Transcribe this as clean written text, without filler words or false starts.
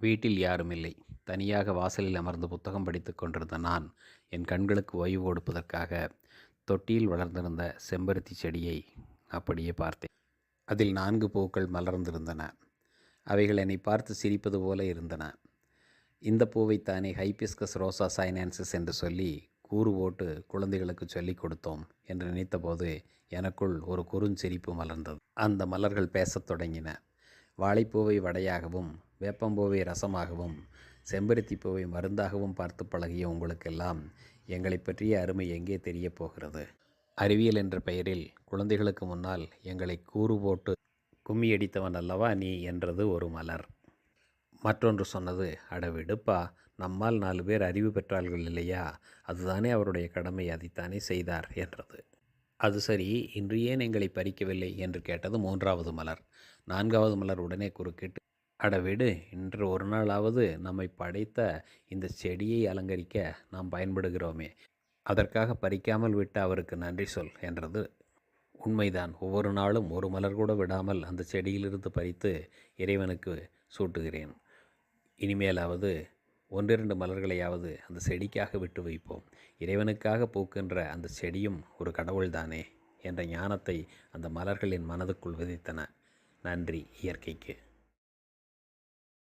வீட்டில் யாரும் இல்லை. தனியாக வாசலில் அமர்ந்து புத்தகம் படித்துக் கொண்டிருந்த நான், என் கண்களுக்கு ஓய்வு கொடுப்பதற்காக தொட்டியில் வளர்ந்திருந்த செம்பருத்தி செடியை அப்படியே பார்த்தேன். அதில் 4 பூக்கள் மலர்ந்திருந்தன. அவைகள் என்னை பார்த்து சிரிப்பது போல இருந்தன. இந்த பூவைத்தானே ஹைபிஸ்கஸ் ரோசா சைனன்சிஸ் என்று சொல்லி கூறு போட்டு குழந்தைகளுக்கு சொல்லிக் கொடுத்தோம் என்று நினைத்தபோது எனக்குள் ஒரு குறுஞ்சிரிப்பு மலர்ந்தது. அந்த மலர்கள் பேசத் தொடங்கின. வாழைப்பூவை வடையாகவும், வேப்பம்பூவை ரசமாகவும், செம்பருத்தி பூவை மருந்தாகவும் பார்த்து பழகிய உங்களுக்கெல்லாம் எங்களை பற்றிய அருமை எங்கே தெரியப் போகிறது? அறிவியல் என்ற பெயரில் குழந்தைகளுக்கு முன்னால் எங்களை கூறு போட்டு கும்மியடித்தவன் அல்லவா நீ என்றது ஒரு மலர். மற்றொன்று சொன்னது, அட விடுப்பா, நம்மால் 4 பேர் அறிவு பெற்றார்கள் இல்லையா, அதுதானே அவருடைய கடமை, அதைத்தானே செய்தார் என்றது. அது சரி, இன்று ஏன் எங்களை பறிக்கவில்லை என்று கேட்டது 3வது மலர். 4வது மலர் உடனே குறுக்கிட்டு, அட விடு, இன்று ஒரு நாளாவது நம்மை படைத்த இந்த செடியை அலங்கரிக்க நாம் பயன்படுகிறோமே, அதற்காக பறிக்காமல் விட்ட அவருக்கு நன்றி சொல் என்றது. உண்மைதான், ஒவ்வொரு நாளும் ஒரு மலர் கூட விடாமல் அந்த செடியிலிருந்து பறித்து இறைவனுக்கு சூட்டுகிறேன். இனிமேலாவது 1-2 மலர்களையாவது அந்த செடிக்காக விட்டு வைப்போம். இறைவனுக்காக பூக்கின்ற அந்த செடியும் ஒரு கடவுள்தானே என்ற ஞானத்தை அந்த மலர்கள் என் மனதுக்குள் விதைத்தன. நன்றி இயற்கைக்கு.